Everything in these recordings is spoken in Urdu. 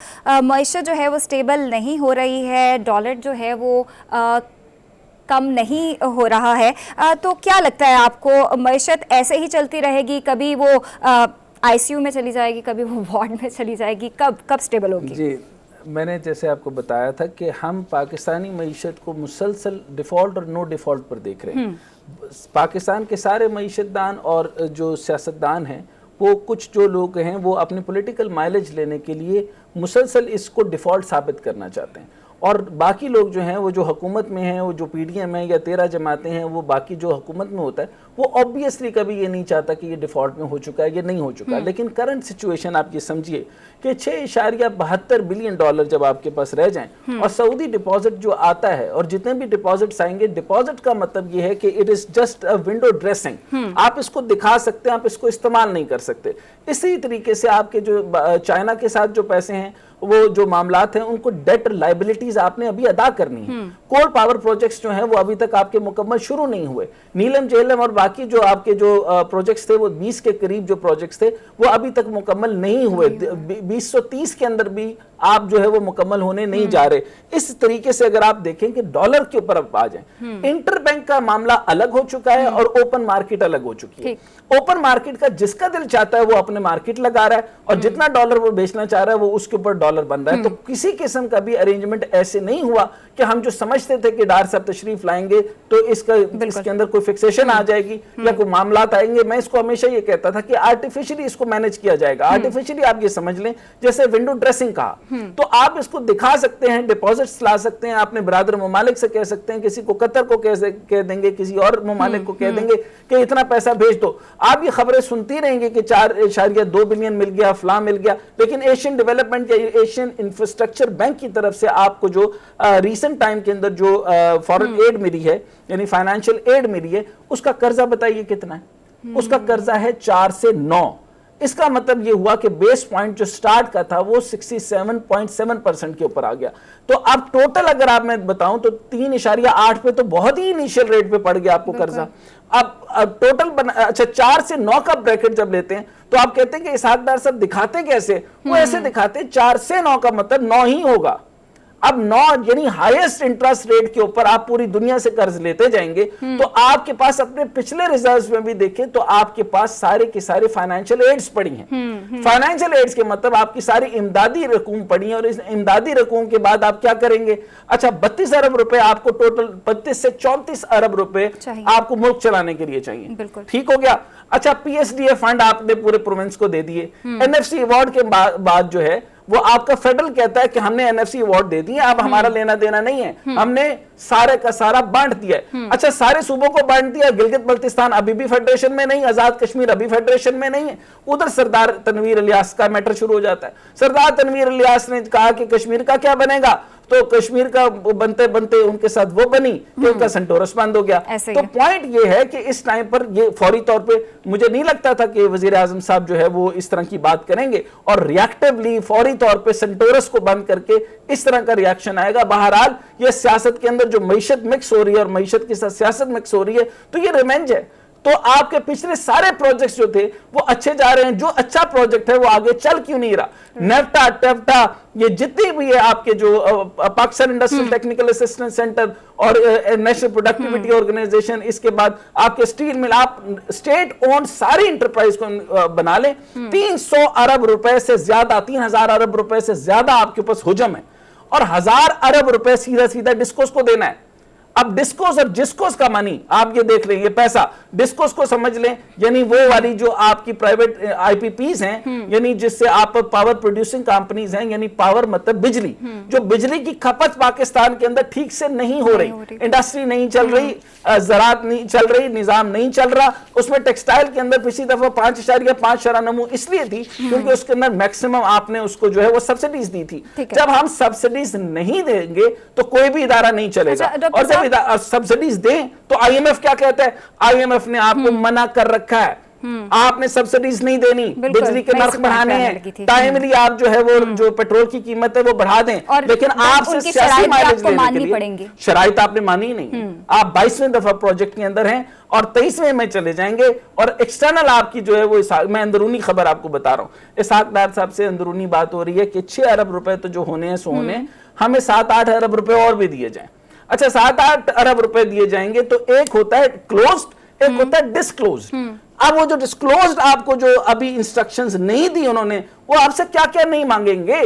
معیشت جو ہے وہ سٹیبل نہیں ہو رہی ہے، ڈالر جو ہے وہ کم نہیں ہو رہا ہے، تو کیا لگتا ہے آپ کو معیشت ایسے ہی چلتی رہے گی؟ کبھی وہ آئی سی یو میں چلی جائے گی، کبھی وہ وارڈ میں چلی جائے گی، کب سٹیبل ہوگی؟ جی میں نے جیسے آپ کو بتایا تھا کہ ہم پاکستانی معیشت کو مسلسل ڈیفالٹ اور نو ڈیفالٹ پر دیکھ رہے ہیں۔ پاکستان کے سارے معیشت دان اور جو سیاستدان ہیں، وہ کچھ جو لوگ ہیں وہ اپنے پولیٹیکل مائلیج لینے کے لیے مسلسل اس کو ڈیفالٹ ثابت کرنا چاہتے ہیں، اور باقی لوگ جو ہیں وہ جو حکومت میں ہیں، وہ جو پی ڈی ایم ہیں یا 13 جماعتیں ہیں، وہ باقی جو حکومت میں ہوتا ہے وہ obviously کبھی یہ نہیں چاہتا کہ یہ ڈیفالٹ میں ہو چکا ہے، یہ نہیں ہو چکا۔ لیکن کرنٹ سچویشن آپ یہ سمجھیے کہ $6.72 بلین جب آپ کے پاس رہ جائیں، اور سعودی ڈپازٹ جو آتا ہے اور جتنے بھی ڈپازٹس آئیں گے، ڈپازٹ کا مطلب یہ ہے کہ it is just a window dressing، آپ اس کو دکھا سکتے ہیں، آپ اس کو استعمال نہیں کر سکتے۔ اسی طریقے سے آپ کے جو چائنا کے ساتھ جو پیسے ہیں، وہ جو معاملات ہیں، ان کو ڈیٹ لائبلٹیز آپ نے ابھی ادا کرنی ہیں۔ کول پاور پروجیکٹس جو ہیں وہ ابھی تک آپ کے مکمل شروع نہیں ہوئے۔ نیلم جیلم اور باقی جو آپ کے جو پروجیکٹس تھے، وہ 20 کے قریب جو پروجیکٹس تھے، وہ ابھی تک مکمل نہیں ہوئے۔ 2030 کے اندر بھی آپ جو ہے وہ مکمل ہونے نہیں جا رہے۔ اس طریقے سے اگر آپ دیکھیں کہ ڈالر کے اوپر آپ آ جائیں، انٹر بینک کا معاملہ الگ ہو چکا ہے اور اوپن مارکیٹ الگ ہو چکی ہے۔ اوپن مارکیٹ کا جس کا دل چاہتا ہے وہ اپنے مارکیٹ لگا رہا ہے، اور جتنا ڈالر وہ بیچنا چاہ رہا ہے وہ اس کے اوپر ڈالر بن رہا ہے۔ تو کسی قسم کا بھی ارینجمنٹ ایسے نہیں ہوا کہ ہم جو سمجھتے تھے کہ ڈار صاحب تشریف لائیں گے تو اس کے اندر کوئی فکسیشن آ جائے گی یا کوئی معاملات آئیں گے۔ میں اس کو ہمیشہ یہ کہتا تھا کہ آرٹیفیشلی اس کو مینج کیا جائے گا۔ آرٹیفیشلی آپ یہ سمجھ لیں جیسے ونڈو ڈریسنگ کہا، تو آپ اس کو دکھا سکتے ہیں، ڈپازٹس لا سکتے ہیں، اپنے برادر ممالک سے کہہ سکتے ہیں، کسی کو قطر کو کہہ دیں گے، کسی اور ممالک کو کہہ دیں گے کہ اتنا پیسہ بھیج دو۔ آپ یہ خبریں سنتی رہیں گے کہ 4.2 بلین مل گیا، فلاں مل گیا، لیکن ایشین ڈیولپمنٹ یا ایشین انفراسٹرکچر بینک کی طرف سے آپ کو جو ریسنٹ ٹائم کے اندر جو فورن ایڈ ملی ہے، یعنی فائنینشل ایڈ ملی ہے، اس کا قرضہ بتائیے کتنا ہے؟ اس کا قرضہ ہے 4 سے 9۔ اس کا مطلب یہ ہوا کہ بیس پوائنٹ جو سٹارٹ کا تھا وہ 67.7% کے اوپر آ گیا۔ تو اب ٹوٹل اگر آپ میں بتاؤں تو 3.8 پہ تو بہت ہی انیشیل ریٹ پہ پڑ گیا آپ کو قرضہ۔ اب ٹوٹل اچھا 4 سے 9 کا بریکٹ جب لیتے ہیں تو آپ کہتے ہیں کہ اسحاق ڈار صاحب دکھاتے کیسے؟ وہ ایسے دکھاتے 4 سے 9 کا مطلب 9 ہی ہوگا۔ اب 9 یعنی ہائیسٹ انٹرسٹ ریٹ کے اوپر آپ پوری دنیا سے قرض لیتے جائیں گے، تو آپ کے پاس اپنے پچھلے ریزروز میں بھی دیکھیں تو آپ کے پاس سارے کے سارے فائنینشل ایڈز پڑی ہیں۔ فائنینشل ایڈز کے مطلب آپ کی ساری امدادی رقوم پڑی ہیں، اور اس امدادی رقوم کے بعد آپ کیا کریں گے؟ اچھا 32 ارب روپے آپ کو ٹوٹل 32 سے 34 ارب روپے آپ کو ملک چلانے کے لیے چاہیے۔ ٹھیک ہو گیا؟ اچھا P S D A fund آپ نے پورے پروونس کو دے دیے۔ این ایف سی ایوارڈ کے بعد جو ہے وہ آپ کا فیڈرل کہتا ہے کہ ہم نے این ایف سی ایوارڈ دے دیے، اب ہمارا لینا دینا نہیں ہے، ہم نے سارے کا سارا بانٹ دیا ہے۔ اچھا سارے صوبوں کو بانٹ دیا، گلگت بلتستان ابھی بھی فیڈریشن میں نہیں، آزاد کشمیر ابھی فیڈریشن میں نہیں ہے۔ ادھر سردار تنویر الیاس کا میٹر شروع ہو جاتا ہے۔ سردار تنویر الیاس نے کہا کہ کشمیر کا کیا بنے گا، تو کشمیر کا بنتے بنتے ان کے ساتھ وہ بنی کہ ان کا سنٹورس بند ہو گیا۔ تو پوائنٹ یہ ہے کہ اس ٹائم پر یہ فوری طور پہ مجھے نہیں لگتا تھا کہ وزیر اعظم صاحب جو ہے وہ اس طرح کی بات کریں گے، اور ریاکٹیولی فوری طور پہ سنٹورس کو بند کر کے اس طرح کا ریاکشن آئے گا۔ بہرحال یہ سیاست کے اندر جو معیشت مکس ہو رہی ہے اور معیشت کے ساتھ سیاست مکس ہو رہی ہے، تو یہ ریونج ہے۔ تو آپ کے پچھلے سارے پروجیکٹس جو تھے وہ اچھے جا رہے ہیں، جو اچھا پروجیکٹ ہے وہ آگے چل کیوں نہیں رہا؟ نیفٹا ٹیفٹا یہ جتنی بھی ہے آپ کے جو Pakistan industrial technical assistance centre اور نیشنل پروڈکٹیوٹی آرگنائزیشن، اس کے بعد آپ کے اسٹیل مل، آپ اسٹیٹ اون ساری انٹرپرائز کو بنا لیں، 300 ارب روپے سے زیادہ، 3000 ارب روپے سے زیادہ آپ کے پاس حجم ہے، اور 1000 ارب روپے سیدھا سیدھا ڈسکوز کو دینا ہے۔ اب ڈسکوز اور جسکوز کا منی آپ یہ دیکھ لیں، یہ پیسہ ڈسکوز کو سمجھ لیں یعنی وہ والی جو آپ کی پرائیویٹ آئی پی پیز ہیں، یعنی جس سے آپ پاور پروڈیوسنگ کمپنیز ہیں، یعنی پاور مطلب بجلی، جو بجلی کی کھپت پاکستان کے اندر ٹھیک سے نہیں ہو رہی، انڈسٹری نہیں چل رہی، زراعت نہیں چل رہی، نظام نہیں چل رہا۔ اس میں ٹیکسٹائل کے اندر پچھلی دفعہ 5.5 نمو اس لیے تھی کیونکہ اس کے اندر میکسیمم آپ نے اس کو جو ہے وہ سبسڈیز دی تھی۔ جب ہم سبسڈیز نہیں دیں گے تو کوئی بھی ادارہ نہیں چلے گا، اور جب سبسڈیز دیں تو آئی ایم ایف کیا کہتا ہے؟ آئی ایم ایف نے آپ کو منع کر رکھا ہے آپ نے سبسڈیز نہیں دینی, بجلی کے نرخ بڑھانے ہیں, ٹائملی آپ جو ہے وہ جو پیٹرول کی قیمت ہے وہ بڑھا دیں, لیکن آپ سے سیاسی مائلیج لینے کے لیے شرائط آپ نے مانی نہیں. آپ 22ویں دفعہ پروجیکٹ کے اندر ہیں اور 23ویں میں چلے جائیں گے, اور ایکسٹرنل آپ کی جو ہے وہ میں اندرونی خبر آپ کو بتا رہا ہوں, اسحاق ڈار صاحب سے اندرونی بات ہو رہی ہے کہ 6 ارب روپے تو جو ہونے ہیں سو ہونے ہیں, ہمیں 7-8 ارب روپے اور بھی دیے جائیں. اچھا 7-8 ارب روپے دیے جائیں گے تو ایک ہوتا ہے کلوزڈ, ایک ہوتا ہے ڈسکلوزڈ. اب وہ جو ڈسکلوزڈ آپ کو جو ابھی انسٹرکشنز نہیں دی انہوں نے, وہ آپ سے کیا کیا نہیں مانگیں گے,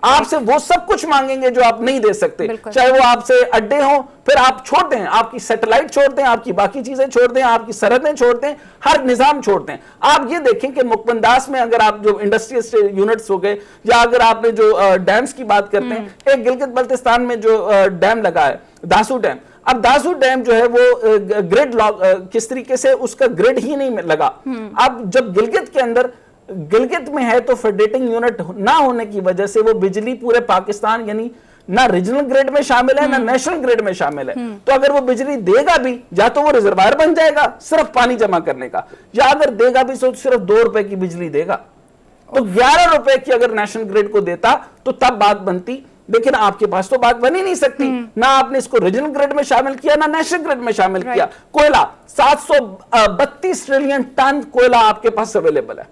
آپ سے وہ سب کچھ مانگیں گے جو آپ نہیں دے سکتے, چاہے وہ آپ سے اڈے ہوں, پھر آپ چھوڑ دیں, آپ کی سیٹلائٹ چھوڑ دیں, آپ کی باقی چیزیں چھوڑ دیں, آپ کی سرحدیں چھوڑ دیں, ہر نظام چھوڑ دیں. آپ یہ دیکھیں کہ مکمنداس میں اگر آپ جو انڈسٹریل یونٹس ہو گئے, یا اگر آپ نے جو ڈیمز کی بات کرتے ہیں, ایک گلگت بلتستان میں جو ڈیم لگا ہے داسو ڈیم, اب داسو ڈیم جو ہے وہ گریڈ کس طریقے سے اس کا گریڈ ہی نہیں لگا. اب جب گلگت کے اندر, گلگت میں ہے تو فیڈریٹنگ یونٹ نہ ہونے کی وجہ سے وہ بجلی پورے پاکستان یعنی نہ ریجنل گریڈ میں شامل ہے نہ نیشنل گریڈ میں شامل ہے, تو اگر وہ بجلی دے گا بھی, یا تو وہ ریزروائر بن جائے گا صرف پانی جمع کرنے کا, یا اگر دے گا بھی تو صرف 2 روپے کی بجلی دے گا. تو 11 روپے کی اگر نیشنل گریڈ کو دیتا تو تب بات بنتی, لیکن آپ کے پاس تو بات بن ہی نہیں سکتی. نہ آپ نے اس کو ریجنل گریڈ میں شامل کیا نہ نیشنل گریڈ میں شامل کیا. کوئلہ 732 ٹریلین ٹن کوئلہ آپ کے پاس اویلیبل ہے.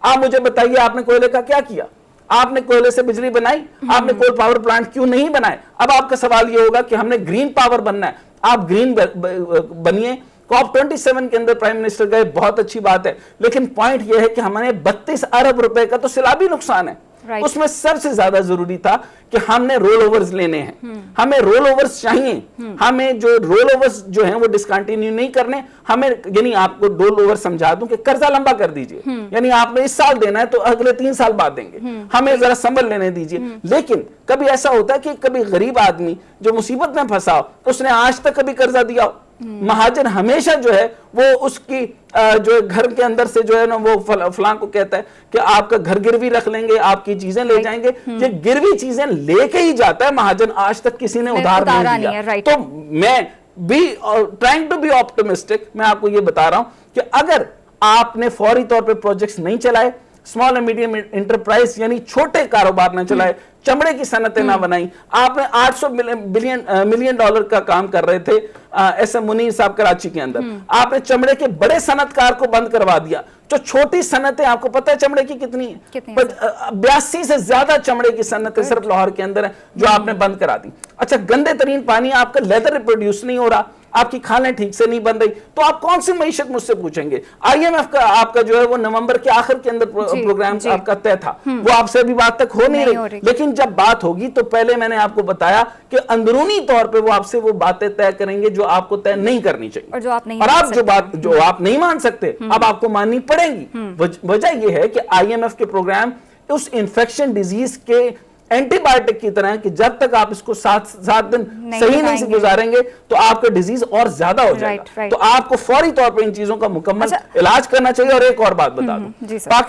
آپ مجھے بتائیے آپ نے کوئلے کا کیا کیا؟ آپ نے کوئلے سے بجلی بنائی؟ آپ نے کول پاور پلانٹ کیوں نہیں بنائے؟ اب آپ کا سوال یہ ہوگا کہ ہم نے گرین پاور بننا ہے. آپ گرین بنیے. کاپ 27 کے اندر پرائم منسٹر گئے, بہت اچھی بات ہے, لیکن پوائنٹ یہ ہے کہ ہمیں 32 ارب روپے کا تو سیلابی نقصان ہے. اس میں سب سے زیادہ ضروری تھا کہ ہم نے رول اوورز لینے ہیں, ہمیں رول اوورز چاہیے, ہمیں جو رول اوورز جو ہیں وہ ڈسکنٹینیو نہیں کرنے. ہمیں یعنی آپ کو رول اوور سمجھا دوں کہ قرضہ لمبا کر دیجئے, یعنی آپ نے اس سال دینا ہے تو اگلے 3 سال بعد دیں گے, ہمیں ذرا سنبھل لینے دیجئے. لیکن کبھی ایسا ہوتا ہے کہ کبھی غریب آدمی جو مصیبت میں پھنسا ہو, اس نے آج تک کبھی قرضہ دیا ہو, مہاجر ہمیشہ جو ہے وہ اس کی جو گھر کے اندر سے جو ہے نا وہ فلاں کو کہتا ہے کہ آپ کا گھر گروی رکھ لیں گے, آپ کی چیزیں لے جائیں گے. یہ گروی چیزیں لے کے ہی جاتا ہے مہاجر, آج تک کسی نے ادھار نہیں دیا. تو میں بھی ٹرائنگ ٹو بی آپٹمسٹک, میں آپ کو یہ بتا رہا ہوں کہ اگر آپ نے فوری طور پہ پروجیکٹس نہیں چلائے, اسمال اینڈ میڈیم انٹرپرائز یعنی چھوٹے کاروبار نہ چلائے, چمڑے کی صنعتیں نہ بنائیں. آپ نے 800 ملین ڈالر کا کام کر رہے تھے ایس ایم منیر صاحب کراچی کے اندر, آپ نے چمڑے کے بڑے صنعتکار کو بند کروا دیا. جو چھوٹی صنعتیں, آپ کو پتہ ہے چمڑے کی کتنی ہیں, 82 سے زیادہ چمڑے کی صنعتیں صرف لاہور کے اندر ہیں جو آپ نے بند کرا دی. اچھا گندے ترین پانی, آپ کا لیدر ریپروڈیوس نہیں ہو رہا, آپ کی کھالیں ٹھیک سے نہیں بن رہی, تو آپ کون سی معیشت مجھ سے پوچھیں گے؟ آئی ایم ایف کا آپ کا جو ہے وہ نومبر کے آخر کے اندر پروگرام آپ کا طے تھا, وہ آپ سے ابھی بات تک ہو نہیں رہی. لیکن جب بات ہوگی تو پہلے میں نے آپ کو بتایا کہ اندرونی طور پہ وہ آپ سے وہ باتیں طے کریں گے جو آپ کو طے نہیں کرنی چاہیے, اور آپ جو آپ نہیں مان سکتے اب آپ کو ماننی پڑیں گی. وجہ یہ ہے کہ آئی ایم ایف کے پروگرام اس انفیکشن ڈیزیز کے اینٹی بائیوٹک کی طرح ہے کہ جب تک آپ اس کو 7 دن صحیح نہیں سے گزاریں گے تو آپ کا ڈیزیز اور زیادہ ہو جائے گا. تو آپ کو فوری طور پہ ان چیزوں کا مکمل علاج کرنا چاہیے. اور ایک اور بات بتا دوں,